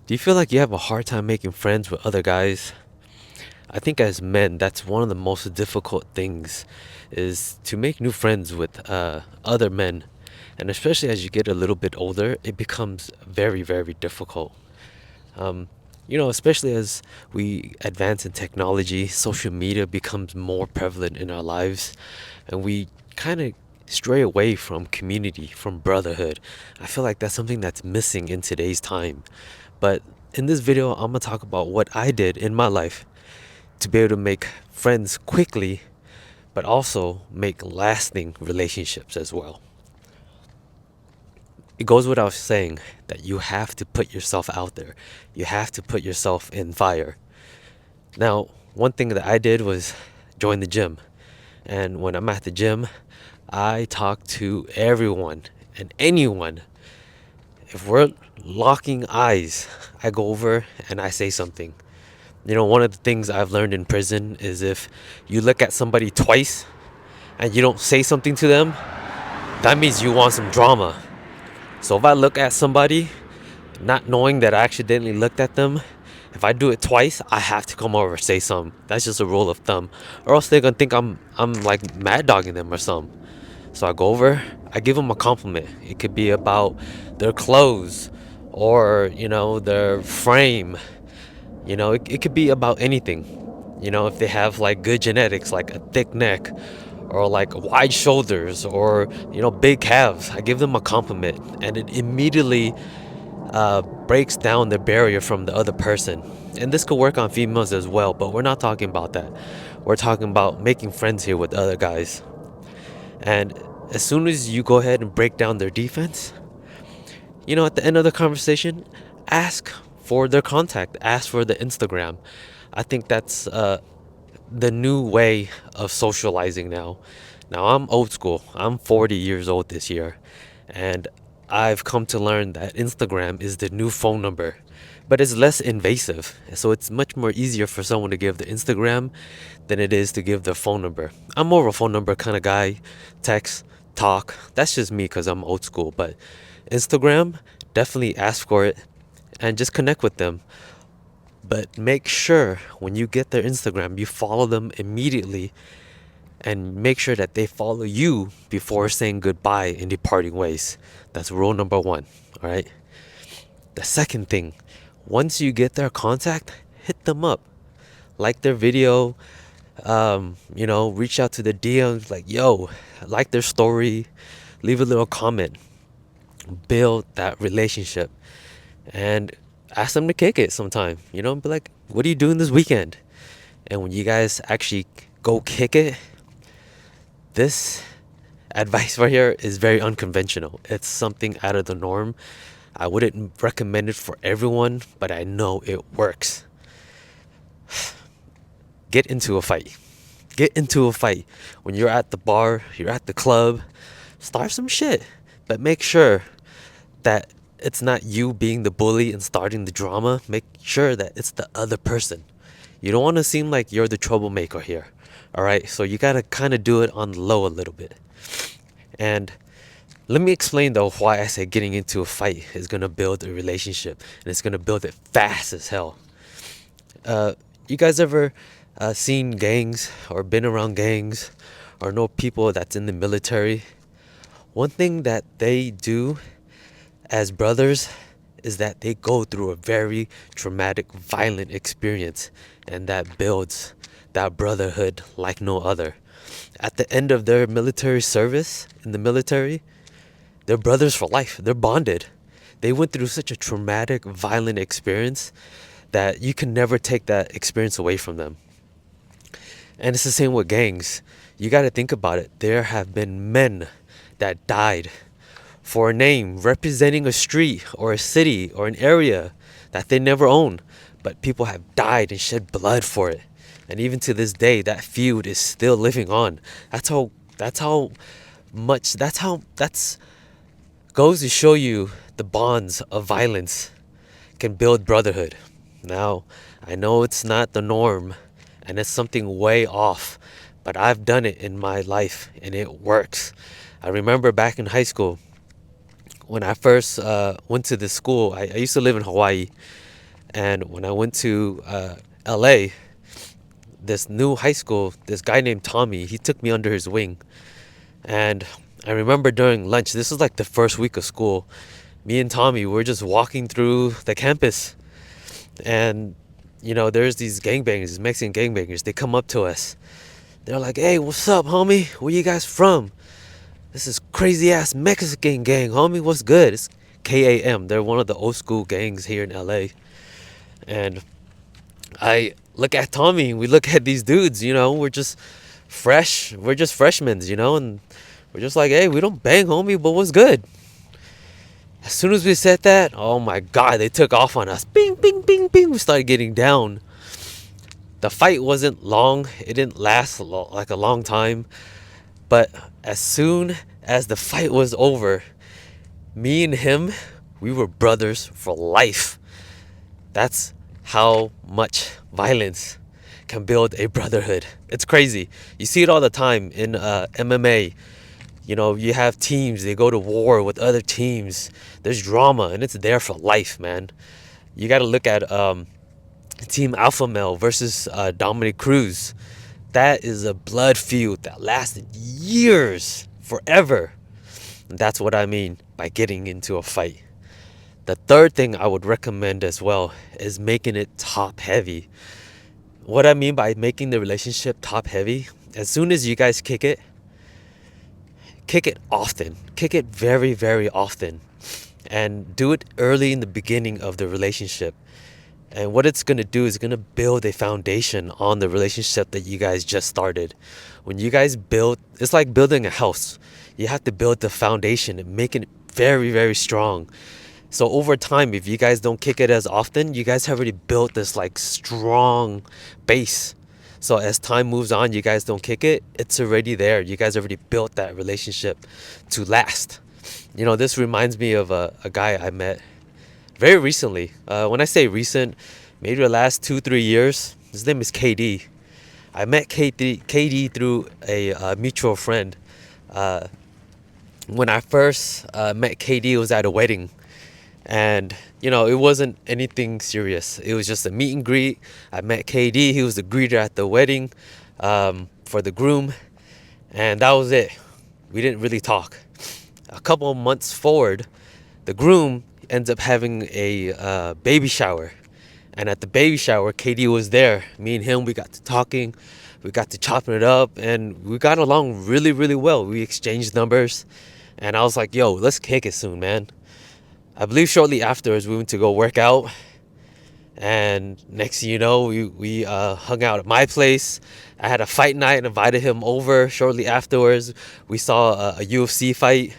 Do you feel like you have a hard time making friends with other guys? I think as men, that's one of the most difficult things is to make new friends with other men. And especially as you get a little bit older, it becomes very, very difficult. Um, especially as we advance in technology, social media becomes more prevalent in our lives, and we kind of stray away from community, from brotherhood. I feel like that's something that's missing in today's time. But in this video, I'm gonna talk about what I did in my life to be able to make friends quickly, but also make lasting relationships as well. It goes without saying that you have to put yourself out there. You have to put yourself in fire. Now, one thing that I did was join the gym. And when I'm at the gym, I talk to everyone and anyone. If we're locking eyes, I go over and I say something. One of the things I've learned in prison is if you look at somebody twice and you don't say something to them, that means you want some drama. So if I look at somebody, not knowing that I accidentally looked at them, if I do it twice, I have to come over and say something. That's just a rule of thumb. Or else they're gonna think I'm like mad dogging them or something. So I go over, I give them a compliment. It could be about their clothes or, their frame. It could be about anything. If they have like good genetics, like a thick neck or like wide shoulders or, big calves, I give them a compliment and it immediately breaks down the barrier from the other person. And this could work on females as well, but we're not talking about that. We're talking about making friends here with other guys. And as soon as you go ahead and break down their defense, at the end of the conversation, ask for their contact, ask for the Instagram. I think that's the new way of socializing now. Now, I'm old school. I'm 40 years old this year. And I've come to learn that Instagram is the new phone number, but it's less invasive. So it's much more easier for someone to give the Instagram than it is to give their phone number. I'm more of a phone number kind of guy, text, talk. That's just me because I'm old school. But Instagram, definitely ask for it and just connect with them. But make sure when you get their Instagram, you follow them immediately and make sure that they follow you before saying goodbye and departing ways. That's rule number one. All right. The second thing, once you get their contact, hit them up, like their video, reach out to the DMs, like, yo, like their story, leave a little comment, build that relationship, and ask them to kick it sometime. Be like, what are you doing this weekend? And when you guys actually go kick it, this advice right here is very unconventional. It's something out of the norm. I wouldn't recommend it for everyone, but I know it works. Get into a fight. Get into a fight. When you're at the bar, you're at the club, start some shit. But make sure that it's not you being the bully and starting the drama. Make sure that it's the other person. You don't want to seem like you're the troublemaker here. All right, so you gotta kind of do it on the low a little bit. And let me explain though why I say getting into a fight is gonna build a relationship and it's gonna build it fast as hell. You guys ever seen gangs or been around gangs or know people that's in the military? One thing that they do as brothers is that they go through a very traumatic, violent experience, and that builds that brotherhood like no other. At the end of their military service in the military, they're brothers for life. They're bonded. They went through such a traumatic, violent experience that you can never take that experience away from them. And it's the same with gangs. You got to think about it. There have been men that died for a name representing a street or a city or an area that they never owned, but people have died and shed blood for it. And even to this day, that feud is still living on. That's goes to show you the bonds of violence can build brotherhood. Now, I know it's not the norm and it's something way off, but I've done it in my life and it works. I remember back in high school when I first went to this school. I used to live in Hawaii, And when I went to LA, this new high school, this guy named Tommy, he took me under his wing. And I remember during lunch, this was like the first week of school, me and Tommy were just walking through the campus. And, there's these gangbangers, these Mexican gangbangers. They come up to us. They're like, "Hey, what's up, homie? Where you guys from? This is crazy ass Mexican gang, homie. What's good?" It's KAM. They're one of the old school gangs here in LA. And I look at Tommy, and we look at these dudes, we're just fresh. We're just freshmen, and we're just like, "Hey, we don't bang, homie, but what's good?" As soon as we said that, oh my God, they took off on us. Bing, bing, bing, bing. We started getting down. The fight wasn't long. It didn't last like a long time. But as soon as the fight was over, me and him, we were brothers for life. That's how much violence can build a brotherhood. It's crazy. You see it all the time in MMA. You have teams, they go to war with other teams. There's drama, and it's there for life, man. You got to look at Team Alpha Male versus Dominic Cruz. That is a blood feud that lasted years, forever. And that's what I mean by getting into a fight. The third thing I would recommend as well is making it top heavy. What I mean by making the relationship top heavy, as soon as you guys kick it often. Kick it very, very often. And do it early in the beginning of the relationship. And what it's going to do is going to build a foundation on the relationship that you guys just started. When you guys build, it's like building a house. You have to build the foundation and make it very, very strong. So over time, if you guys don't kick it as often, you guys have already built this like strong base. So as time moves on, you guys don't kick it, it's already there. You guys already built that relationship to last. This reminds me of a guy I met very recently. When I say recent, maybe the last 2-3 years. His name is KD. I met KD through a mutual friend. When I first met KD, it was at a wedding. And, it wasn't anything serious. It was just a meet and greet. I met KD. He was the greeter at the wedding for the groom. And that was it. We didn't really talk. A couple of months forward, the groom ends up having a baby shower. And at the baby shower, KD was there. Me and him, we got to talking. We got to chopping it up. And we got along really, really well. We exchanged numbers. And I was like, "Yo, let's kick it soon, man." I believe shortly afterwards, we went to go work out. And next thing you know, we hung out at my place. I had a fight night and invited him over. Shortly afterwards, we saw a UFC fight.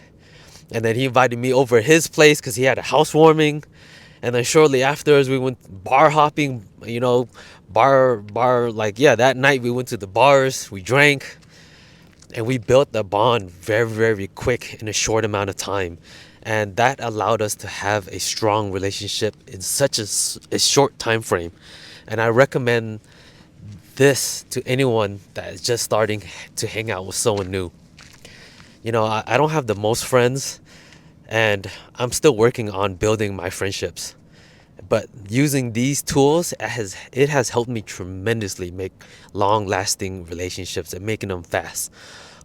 And then he invited me over his place because he had a housewarming. And then shortly afterwards, we went bar hopping, that night we went to the bars, we drank. And we built the bond very, very quick in a short amount of time. And that allowed us to have a strong relationship in such a short time frame. And I recommend this to anyone that is just starting to hang out with someone new. I don't have the most friends, and I'm still working on building my friendships. But using these tools, it has helped me tremendously make long-lasting relationships and making them fast.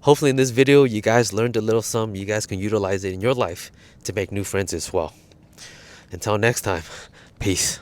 Hopefully in this video, you guys learned a little something. You guys can utilize it in your life to make new friends as well. Until next time, peace.